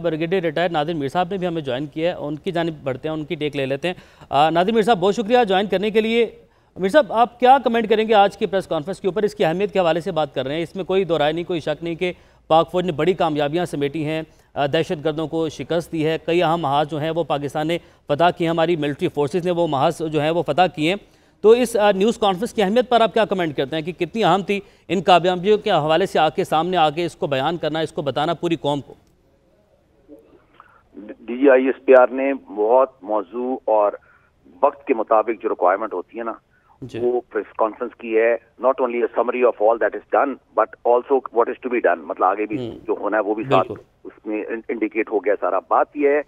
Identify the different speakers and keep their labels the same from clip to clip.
Speaker 1: Brigadier retired Nadir Mir साहब ने भी हमें ज्वाइन किया है, उनकी जानिब बढ़ते हैं, उनकी टेक ले लेते हैं। नादिर मीर साहब, बहुत शुक्रिया ज्वाइन करने के लिए। मीर साहब, आप क्या कमेंट करेंगे आज की प्रेस कॉन्फ्रेंस के ऊपर? इसकी अहमियत के हवाले से बात कर रहे हैं, इसमें कोई दो राय नहीं, कोई शक नहीं कि पाक फौज ने बड़ी कामयाबियाँ समेटी हैं, दहशत गर्दों को शिकस्त दी है, कई अहम महाज जो हैं वो पाकिस्तान ने फतह किए, हमारी मिलिट्री फोर्सेस ने वो महाज जो हैं वो फतह किए हैं। तो इस न्यूज़ कॉन्फ्रेंस की अहमियत पर आप क्या कमेंट करते हैं कि कितनी अहम थी इन कामयाबियों के हवाले से आके सामने आके इसको बयान करना, इसको बताना पूरी कौम को?
Speaker 2: DGISPR ने बहुत मौजू और वक्त के मुताबिक जो रिक्वायरमेंट होती है ना, वो प्रेस कॉन्फ्रेंस की है। Not only a summary of all that is done but also what is to be done, मतलब आगे भी जो होना है वो भी साथ उसमें इंडिकेट हो गया सारा। बात यह है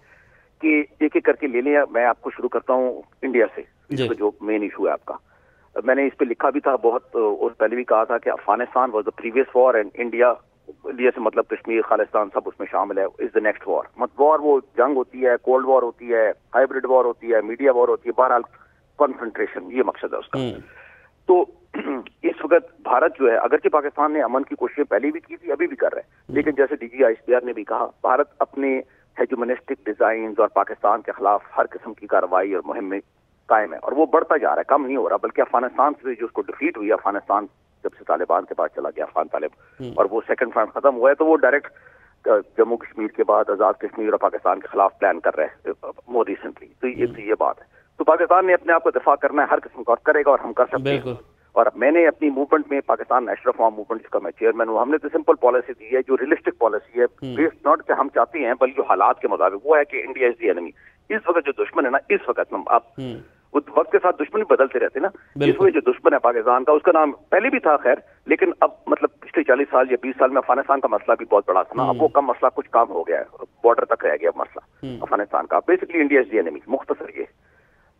Speaker 2: कि एक एक करके ले लें। मैं आपको शुरू करता हूँ इंडिया से, जो मेन इशू है आपका। मैंने इस पे लिखा भी था बहुत, और पहले भी कहा था कि Afghanistan was the previous war and India से मतलब कश्मीर, खालिस्तान सब उसमें शामिल है, इज द नेक्स्ट वॉर। मतलब वॉर वो जंग होती है, कोल्ड वॉर होती है, हाइब्रिड वॉर होती है, मीडिया वॉर होती है, बहरहाल कॉन्फ्रंट्रेशन, ये मकसद है उसका। तो इस वक्त भारत जो है, अगरचे पाकिस्तान ने अमन की कोशिशें पहले भी की थी, अभी भी कर रहे हैं, लेकिन जैसे DGISPR ने भी कहा, भारत अपने हेजुमनिस्टिक डिजाइन और पाकिस्तान के खिलाफ हर किस्म की कार्रवाई और मुहिम में कायम है, और वो बढ़ता जा रहा है, कम नहीं हो रहा। बल्कि अफगानिस्तान से जो उसको डिफीट हुई, अफगानिस्तान जब से तालिबान के पास चला गया अफगान तालिब, और वो सेकंड फ्रंट खत्म हुआ है, तो वो डायरेक्ट जम्मू कश्मीर के बाद आजाद कश्मीर और पाकिस्तान के खिलाफ प्लान कर रहे हैं मोर रिसेंटली। तो ये बात है। तो पाकिस्तान ने अपने आप को दिफा करना है हर किस्म का, और करेगा, और हम कर सकते हैं। और मैंने अपनी मूवमेंट में, पाकिस्तान नेशनल रिफॉर्म मूवमेंट जिसका मैं चेयरमैन हूँ, हमने तो सिंपल पॉलिसी दी है, जो रियलिस्टिक पॉलिसी है, बेस्ड नॉट कि हम चाहते हैं बल्कि जो हालात के मुताबिक, वो है कि इंडिया इज द एनिमी। इस वक्त जो दुश्मन है ना, इस वक्त आप वक्त के साथ दुश्मन भी बदलते रहते ना, इस वक्त जो दुश्मन है पाकिस्तान का, उसका नाम पहले भी था खैर, लेकिन अब मतलब पिछले 40 साल या 20 साल में अफगानिस्तान का मसला भी बहुत बड़ा था ना, अब वो कम मसला कुछ काम हो गया है, बॉर्डर तक रह गया मसला अफगानिस्तान का। Basically India is the enemy, मुख्तसर ये।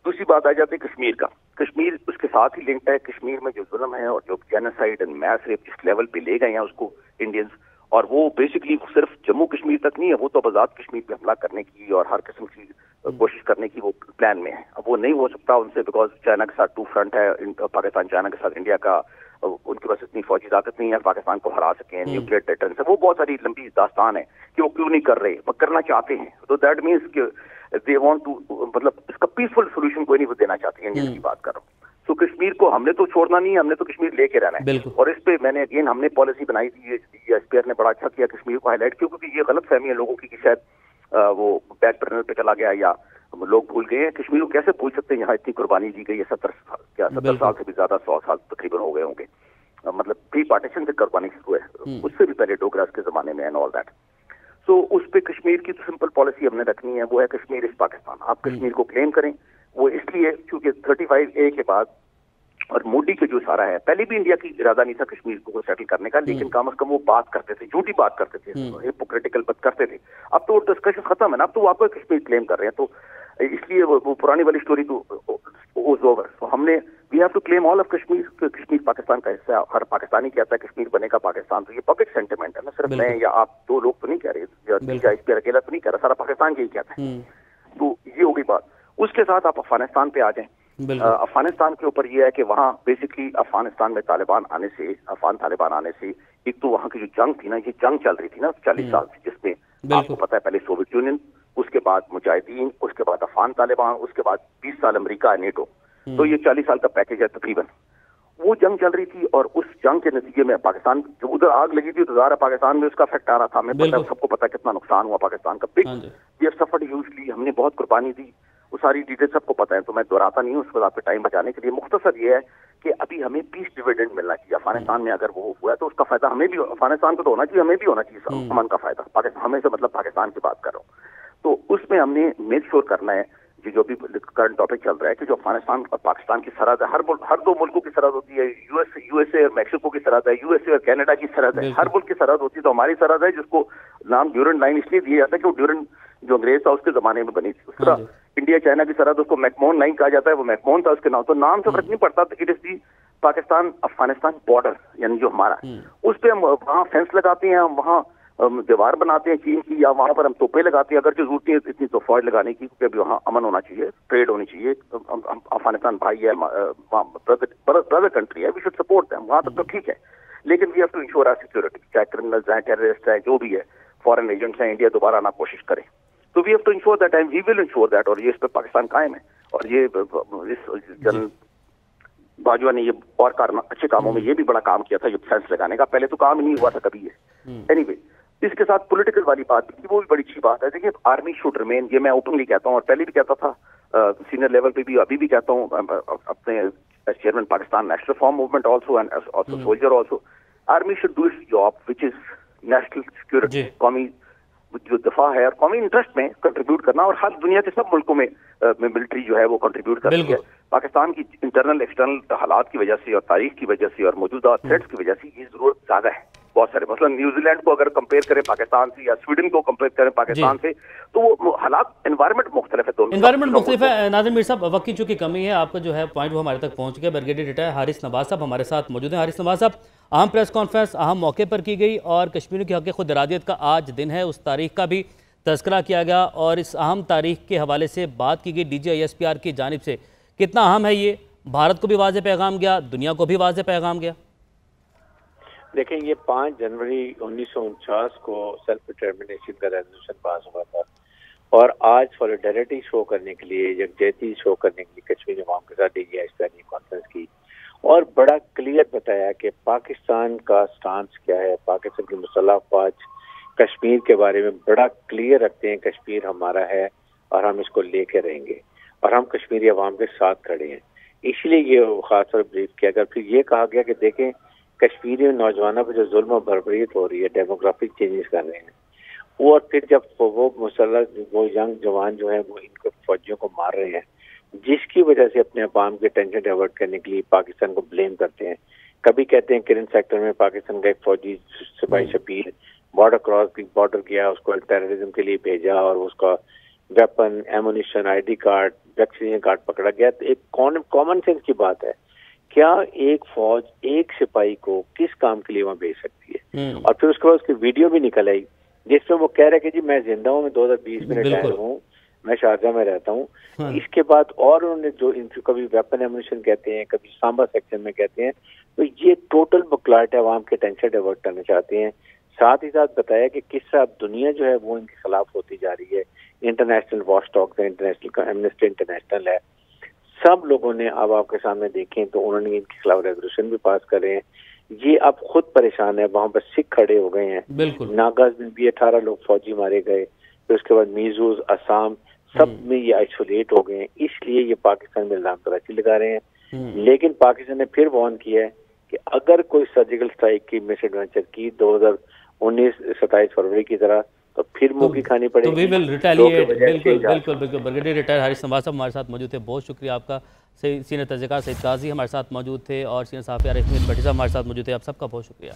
Speaker 2: दूसरी बात आ जाती है कश्मीर का। कश्मीर उसके साथ ही लिंक्ड है। कश्मीर में जो जुल्म है और जो जेनोसाइड एंड मैस रेप जिस लेवल पे ले गए हैं उसको इंडियंस, और वो बेसिकली सिर्फ जम्मू कश्मीर तक नहीं है, वो तो आजाद कश्मीर पे हमला करने की और हर किस्म की कोशिश करने की वो प्लान में है। अब वो नहीं हो सकता उनसे, बिकॉज चाइना के साथ टू फ्रंट है, पाकिस्तान चाइना के साथ इंडिया का, उनके पास इतनी फौजी ताकत नहीं है पाकिस्तान को हरा सकें, न्यूक्लियर डिफेंस है, वो बहुत सारी लंबी दास्तान है कि वो क्यों नहीं कर रहे, वो करना चाहते हैं। तो दैट मीन्स कि दे वांट टू, मतलब इसका पीसफुल सोल्यूशन कोई नहीं देना चाहते, इंडिया की बात कर रहा हूँ। तो कश्मीर को हमने तो छोड़ना नहीं है, हमने तो कश्मीर लेके रहना है। और इस पे मैंने अगेन हमने पॉलिसी बनाई थी, DGISPR ने बड़ा अच्छा किया कश्मीर को हाईलाइट, क्योंकि ये गलत फहमी है लोगों की कि शायद वो बैक बर्नर पे चला गया या लोग भूल गए हैं। कश्मीर को कैसे भूल सकते हैं, यहाँ इतनी कुर्बानी दी गई है, 70 साल से भी ज्यादा, 100 साल तकरीबन हो गए होंगे, मतलब प्री पार्टीशन से कुर्बानी शुरू है, उससे भी पहले डोगरास के जमाने में एंड ऑल दैट। तो उस पे कश्मीर की तो सिंपल पॉलिसी हमने रखनी है, वो है कश्मीर इज पाकिस्तान। आप कश्मीर को क्लेम करें, वो इसलिए क्योंकि 35A के बाद और मोदी के जो सारा है, पहले भी इंडिया की इरादा नहीं था कश्मीर को सेटल करने का, लेकिन कम से कम वो बात करते थे, झूठी बात करते थे, हिपोक्रेटिकल बात करते थे। अब तो वो डिस्कशन खत्म है ना, अब तो वो आपको कश्मीर क्लेम कर रहे हैं, तो इसलिए वो पुरानी वाली स्टोरी तो ओवर। तो हमने we have to claim all of Kashmir, Kashmir Pakistan का हिस्सा है, हर पाकिस्तानी कहता है कश्मीर बनेगा पाकिस्तान। तो ये पब्लिक सेंटिमेंट है ना, सिर्फ मैं या आप दो लोग तो नहीं कह रहे, DGISPR अकेला तो नहीं कह रहा, सारा पाकिस्तान यही कहता है। तो ये हो गई बात। उसके साथ आप अफगानिस्तान पे आ जाएं। अफगानिस्तान के ऊपर यह है कि वहाँ बेसिकली अफगानिस्तान में अफगान तालिबान आने से एक तो वहाँ की जो जंग थी ना, ये जंग चल रही थी ना 40 साल से, जिसमें आपको पता है पहले सोवियत यूनियन, उसके बाद मुजाहिदीन, उसके बाद अफगान तालिबान, उसके बाद 20 साल अमेरिका है, नेटो। तो ये 40 साल का पैकेज है तकरीबन। वो जंग चल रही थी, और उस जंग के नतीजे में पाकिस्तान, जब उधर आग लगी थी तो ज़ाहिर है पाकिस्तान में उसका इफेक्ट आ रहा था। हमें पता है, सबको पता है कितना नुकसान हुआ पाकिस्तान का, big we have suffered hugely, हमने बहुत कुर्बानी दी, वो सारी डिटेल सबको पता है, तो मैं दोहराता नहीं हूँ। उसके बाद आपके टाइम बचाने के लिए मुख्तसर ये है कि अभी हमें पीस डिविडेंड मिलना चाहिए अफगानिस्तान में। अगर वो हुआ है तो उसका फायदा हमें भी, अफगानिस्तान को तो होना चाहिए, हमें भी होना चाहिए अमन का फायदा। पाकिस्तान हमें से मतलब पाकिस्तान की बात कर रहा हूँ। तो उसमें हमने मेक श्योर करना है, जो भी करंट टॉपिक चल रहा है, कि जो अफगानिस्तान और पाकिस्तान की सरहद है, हर दो मुल्कों की सरहद होती है, यूएसए और मैक्सिको की सरहद है, यूएसए और कनाडा की सरहद है, हर मुल्क की सरहद होती है। तो हमारी सरहद है, जिसको नाम ड्यूरेंट लाइन इसलिए दिया जाता है कि वो ड्यूरेंट जो अंग्रेज था उसके जमाने में बनी थी। उसका इंडिया चाइना की सरहद, उसको मैकमोहन लाइन कहा जाता है, वो मैकमोहन था उसके नाम, तो नाम से फर्क नहीं पड़ता। It is the Pakistan Afghanistan border, यानी जो हमारा, उस पे हम वहाँ फेंस लगाते हैं, हम वहाँ दीवार बनाते हैं चीन की, या वहां पर हम तोपे लगाते हैं, अगर जो जरूरत है इतनी तो फौज लगाने की, क्योंकि अभी वहाँ अमन होना चाहिए, ट्रेड होनी चाहिए। अफगानिस्तान भाई है, ब्रदर कंट्री है, वी शुड सपोर्ट देम, वहां तक तो ठीक है, लेकिन we have to ensure our security, चाहे क्रिमिनल्स हैं, टेररिस्ट हैं, जो भी है, फॉरेन एजेंट्स हैं इंडिया दोबारा आना कोशिश करें. तो we have to ensure that and we will ensure that. और ये इस पर पाकिस्तान कायम है. और ये इस जनरल बाजवा ने ये और अच्छे कामों में ये भी बड़ा काम किया था युद्ध साइंस लगाने का. पहले तो काम ही नहीं हुआ था कभी ये. एनीवे, इसके साथ पॉलिटिकल वाली बात भी, वो भी बड़ी अच्छी बात है. देखिए, आर्मी शुड रिमेन, ये मैं ओपनली कहता हूँ और पहले भी कहता था, सीनियर लेवल पे भी अभी भी कहता हूँ, अपने chairman Pakistan national reform movement also and also soldier also. Army should do it's job which is national security, कौमी जो दफा है और कौमी इंटरेस्ट में कंट्रीब्यूट करना. और हर दुनिया के सब मुल्कों में मिलिट्री जो है वो कंट्रीब्यूट कर रही है. पाकिस्तान की इंटरनल एक्सटर्नल हालात की वजह से और तारीख की वजह से और मौजूदा थ्रेट्स की वजह से ये जरूरत ज्यादा है. बहुत सारे, मतलब न्यूजीलैंड को अगर कंपेयर करें पाकिस्तान से या स्वीडन को कंपेयर करें पाकिस्तान से, तो वो हालात, एनवायरनमेंट मुख्तलिफ है. दोनों
Speaker 1: एनवायरनमेंट मुख्तलिफ है. नाज़िर मीर साहब, वक्त की चूँकि कमी है, आपका जो है पॉइंट वो हमारे तक पहुँच गया. ब्रिगेडियर रिटायर हारिस नवाज साहब हमारे साथ मौजूद हैं. हारिस नवाज साहब, अहम प्रेस कॉन्फ्रेंस अहम मौके पर की गई और कश्मीर की हक़ खुद इरादियत का आज दिन है, उस तारीख का भी तज़किरा किया गया और इस अहम तारीख के हवाले से बात की गई DGISPR की जानिब से. कितना अहम है ये? भारत को भी वाज़ेह पैगाम गया, दुनिया को भी वाज़ेह पैगाम गया.
Speaker 3: देखें, ये 5 जनवरी 1949 को सेल्फ डिटर्मिनेशन का रेजोल्यूशन पास हुआ था और आज सॉलिडेरिटी शो करने के लिए, यकजहती शो करने के लिए कश्मीरी अवाम के साथ DGISPR ने कॉन्फ्रेंस की और बड़ा क्लियर बताया कि पाकिस्तान का स्टांस क्या है. पाकिस्तान की मुसल्लह अफवाज कश्मीर के बारे में बड़ा क्लियर रखते हैं. कश्मीर हमारा है और हम इसको लेके रहेंगे और हम कश्मीरी अवाम के साथ खड़े हैं. इसलिए ये खास तौर पर ब्रीफ किया गया. फिर ये कहा गया कि देखें, कश्मीरी नौजवानों पर जो जुल्म और बर्बरीत हो रही है, डेमोग्राफिक चेंजेस कर रहे हैं, और फिर जब वो मुसल्लह, वो यंग जवान जो है वो इनको फौजियों को मार रहे हैं, जिसकी वजह से अपने अवाम के टेंशन डाइवर्ट करने के लिए पाकिस्तान को ब्लेम करते हैं. कभी कहते हैं किरण सेक्टर में पाकिस्तान का एक फौजी सिपाही शबीर बॉर्डर गया, उसको टेररिज्म के लिए भेजा और उसका weapon, ammunition, ID card, vaccination card पकड़ा गया. तो एक कॉमन सेंस की बात है, क्या एक फौज एक सिपाही को किस काम के लिए वहाँ भेज सकती है? और फिर उसके बाद उसकी वीडियो भी निकल आई जिसमें वो कह रहे कि जी मैं जिंदा हूँ, मैं 2020 में रिटायर हूँ, मैं शारजा में रहता हूँ. इसके बाद और उन्होंने जो इनको कभी वेपन एमुनिशन कहते हैं, कभी सांबा सेक्शन में कहते हैं, तो ये टोटल बकलाहट है, अवाम के टेंशन डाइवर्ट करना चाहते हैं. साथ ही साथ बताया कि किस तरह दुनिया जो है वो इनके खिलाफ होती जा रही है. इंटरनेशनल वॉच डॉग्स है, इंटरनेशनल एमनेस्टी इंटरनेशनल है, सब लोगों ने अब आपके सामने देखें तो उन्होंने इनके खिलाफ रेजोल्यूशन भी पास करे हैं. ये अब खुद परेशान है, वहां पर सिख खड़े हो गए हैं. नागाज में भी 18 लोग फौजी मारे गए. फिर उसके बाद मीजोज, असम, सब में ये आइसोलेट हो गए हैं. इसलिए ये पाकिस्तान में इल्जाम तलाशी लगा रहे हैं. लेकिन पाकिस्तान ने फिर वार्न किया है कि अगर कोई सर्जिकल स्ट्राइक की मिस एडवेंचर की 2019 27 फरवरी की तरह, तो फिर मुंह की खानी पड़ेगी.
Speaker 1: तो वी विल रिटेलिएट. बिल्कुल. ब्रिगेडियर रिटायर हारिस नवाज साहब हमारे साथ मौजूद थे. बहुत शुक्रिया आपका. सीनियर तर्जुमान सईद काजी हमारे साथ मौजूद थे और सीनियर सहाफ़ी आरिफ भट्टी साहब हमारे साथ मौजूद थे. आप सबका बहुत शुक्रिया.